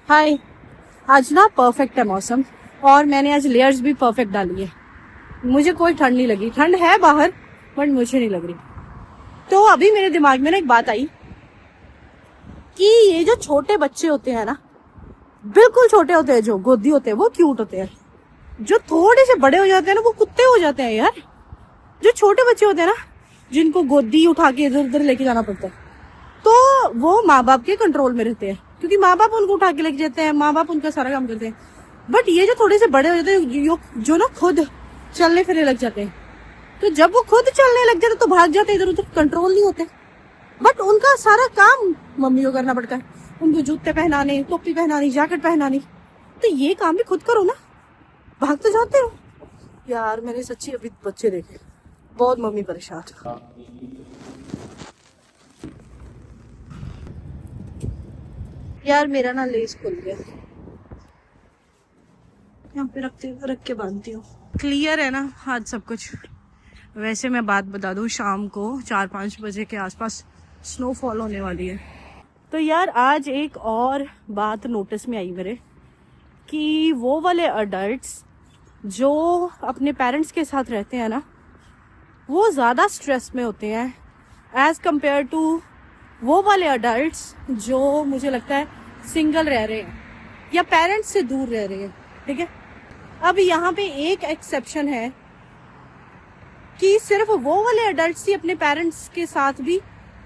हाय। आज ना परफेक्ट है मौसम और मैंने आज लेयर्स भी परफेक्ट डाली है। मुझे कोई ठंड नहीं लगी। ठंड है बाहर बट मुझे नहीं लग रही। तो अभी मेरे दिमाग में ना एक बात आई कि ये जो छोटे बच्चे होते हैं ना, बिल्कुल छोटे होते हैं, जो गोदी होते हैं वो क्यूट होते हैं। जो थोड़े से बड़े हो जाते हैं ना वो कुत्ते हो जाते हैं यार। जो छोटे बच्चे होते हैं ना, जिनको गोदी उठा के इधर उधर लेके जाना पड़ता है, तो वो माँ बाप के कंट्रोल में रहते हैं, क्योंकि माँ बाप उनको उठा के लेके जाते हैं, माँ बाप उनका सारा काम करते हैं। बट ये जो थोड़े से बड़े हो जाते हैं, जो ना खुद चलने फिरने लग जाते हैं, तो जब वो खुद चलने लग जाते तो भाग जाते हैं इधर उधर, कंट्रोल नहीं होते। बट उनका सारा काम मम्मी को करना पड़ता है। उनको जूते पहनाने, टोपी पहनानी, जैकेट पहनानी। तो ये काम भी खुद करो ना, भाग तो जाते हो यार। मैंने सच्ची अभी बच्चे देखे, बहुत मम्मी परेशान। यार मेरा ना लेस खुल गया, यहाँ पे रख के बांधती हूँ। क्लियर है ना आज सब कुछ। वैसे मैं बात बता दूँ, शाम को 4-5 बजे के आसपास स्नोफॉल होने वाली है। तो यार आज एक और बात नोटिस में आई मेरे, कि वो वाले अडल्ट्स जो अपने पेरेंट्स के साथ रहते हैं ना, वो ज़्यादा स्ट्रेस में होते हैं एज कंपेयर टू वो वाले अडल्ट्स जो मुझे लगता है सिंगल रह रहे हैं या पेरेंट्स से दूर रह रहे हैं। ठीक है, अब यहाँ पे एक एक्सेप्शन है कि सिर्फ वो वाले अडल्ट्स ही अपने पेरेंट्स के साथ भी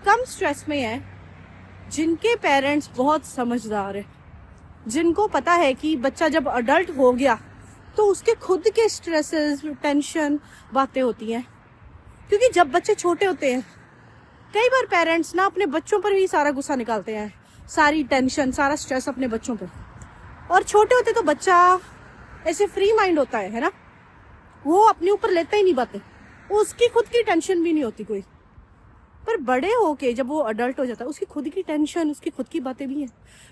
कम स्ट्रेस में हैं, जिनके पेरेंट्स बहुत समझदार है, जिनको पता है कि बच्चा जब अडल्ट हो गया तो उसके खुद के स्ट्रेसेस, टेंशन, बातें होती हैं। क्योंकि जब बच्चे छोटे होते हैं, कई बार पेरेंट्स ना अपने बच्चों पर ही सारा गुस्सा निकालते हैं, सारी टेंशन, सारा स्ट्रेस अपने बच्चों पर। और छोटे होते तो बच्चा ऐसे फ्री माइंड होता है ना, वो अपने ऊपर लेता ही नहीं बातें, उसकी खुद की टेंशन भी नहीं होती कोई। पर बड़े होके जब वो अडल्ट हो जाता है, उसकी खुद की टेंशन, उसकी खुद की बातें भी हैं।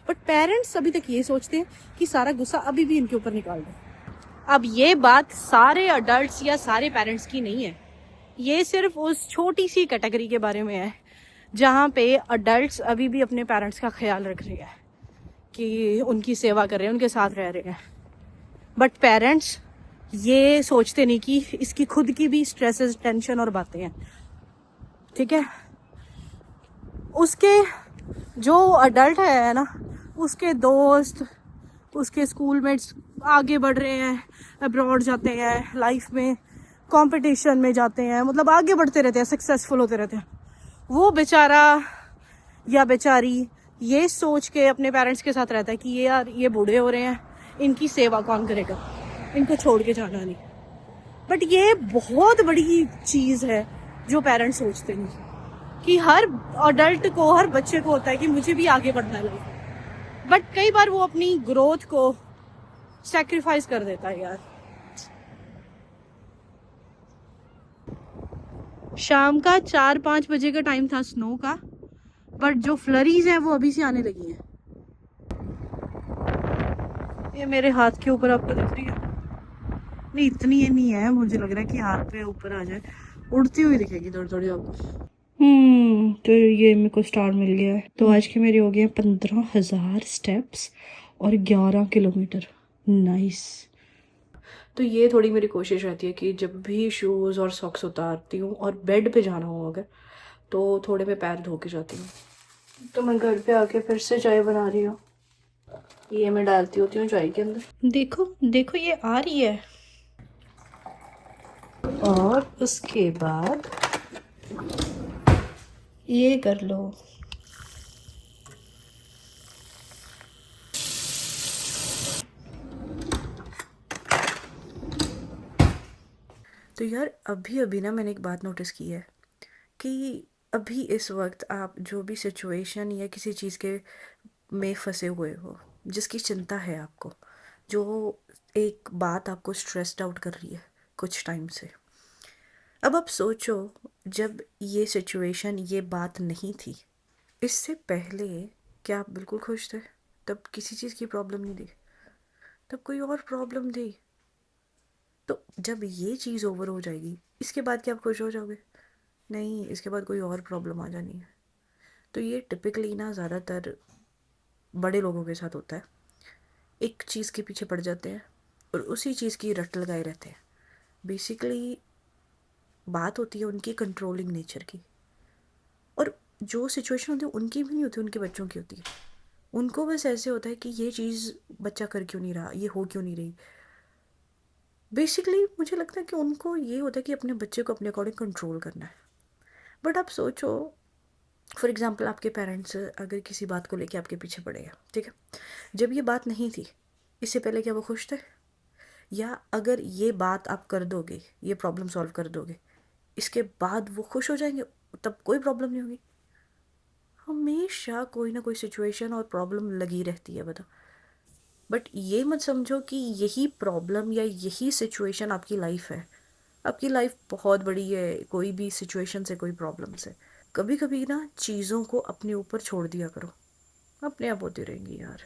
बट पेरेंट्स अभी तक ये सोचते हैं कि सारा गुस्सा अभी भी इनके ऊपर निकाल दो। अब ये बात सारे अडल्ट्स या सारे पेरेंट्स की नहीं है, ये सिर्फ उस छोटी सी कैटेगरी के बारे में है जहाँ पे अडल्ट्स अभी भी अपने पेरेंट्स का ख्याल रख रहे हैं, कि उनकी सेवा कर रहे हैं, उनके साथ रह रहे हैं। बट पेरेंट्स ये सोचते नहीं कि इसकी खुद की भी स्ट्रेसेस, टेंशन और बातें हैं। ठीक है, उसके जो अडल्ट है ना, उसके दोस्त, उसके स्कूलमेट्स आगे बढ़ रहे हैं, अब्रॉड जाते हैं, लाइफ में कंपटीशन में जाते हैं, मतलब आगे बढ़ते रहते हैं, सक्सेसफुल होते रहते हैं। वो बेचारा या बेचारी ये सोच के अपने पेरेंट्स के साथ रहता है कि ये यार ये बूढ़े हो रहे हैं, इनकी सेवा कौन करेगा, इनको छोड़ के जाना नहीं। बट ये बहुत बड़ी चीज़ है जो पेरेंट्स सोचते नहीं, कि हर अडल्ट को, हर बच्चे को होता है कि मुझे भी आगे बढ़ना है। बट कई बार वो अपनी ग्रोथ को सैक्रिफाइस कर देता है यार। शाम का 4-5 बजे का टाइम था स्नो का, बट जो फ्लरीज हैं वो अभी से आने लगी हैं। ये मेरे हाथ के ऊपर आपको दिख रही है? नहीं, इतनी ये नहीं है, मुझे लग रहा है कि हाथ पे ऊपर आ जाए, उड़ती हुई दिखेगी थोड़ी थोड़ी आपको। तो ये मेरे को स्टार मिल गया है। तो आज के मेरे हो गए 15,000 स्टेप्स और 11 किलोमीटर। नाइस। तो ये थोड़ी मेरी कोशिश रहती है कि जब भी शूज़ और सॉक्स उतारती हूँ और बेड पे जाना हो अगर, तो थोड़े मैं पैर धो के जाती हूँ। तो मैं घर पे आके फिर से चाय बना रही हूँ। ये मैं डालती होती हूँ चाय के अंदर। देखो देखो, ये आ रही है। और उसके बाद ये कर लो। तो यार अभी अभी ना मैंने एक बात नोटिस की है कि अभी इस वक्त आप जो भी सिचुएशन या किसी चीज़ के में फंसे हुए हो, जिसकी चिंता है आपको, जो एक बात आपको स्ट्रेस्ड आउट कर रही है कुछ टाइम से, अब आप सोचो, जब ये सिचुएशन, ये बात नहीं थी, इससे पहले क्या आप बिल्कुल खुश थे? तब किसी चीज़ की प्रॉब्लम नहीं थी, तब कोई और प्रॉब्लम थी। तो जब ये चीज़ ओवर हो जाएगी, इसके बाद क्या आप खुश हो जाओगे? नहीं, इसके बाद कोई और प्रॉब्लम आ जानी है। तो ये टिपिकली ना ज़्यादातर बड़े लोगों के साथ होता है एक चीज़ के पीछे पड़ जाते हैं और उसी चीज़ की रट लगाए रहते हैं। बेसिकली बात होती है उनकी कंट्रोलिंग नेचर की, और जो सिचुएशन होती है उनकी भी नहीं होती, उनके बच्चों की होती है। उनको बस ऐसे होता है कि ये चीज़ बच्चा कर क्यों नहीं रहा, ये हो क्यों नहीं रही। बेसिकली मुझे लगता है कि उनको ये होता है कि अपने बच्चे को अपने अकॉर्डिंग कंट्रोल करना है। बट आप सोचो, फॉर एग्जाम्पल आपके पेरेंट्स अगर किसी बात को लेके आपके पीछे पड़े हैं, ठीक है, जब ये बात नहीं थी, इससे पहले क्या वो खुश थे? या अगर ये बात आप कर दोगे, ये प्रॉब्लम सॉल्व कर दोगे, इसके बाद वो खुश हो जाएंगे, तब कोई प्रॉब्लम नहीं होगी। हमेशा कोई ना कोई सिचुएशन और प्रॉब्लम लगी रहती है, बताओ। बट ये मत समझो कि यही प्रॉब्लम या यही सिचुएशन आपकी लाइफ है। आपकी लाइफ बहुत बड़ी है, कोई भी सिचुएशन से, कोई प्रॉब्लम से। कभी कभी ना चीज़ों को अपने ऊपर छोड़ दिया करो, अपने आप होती रहेंगी यार।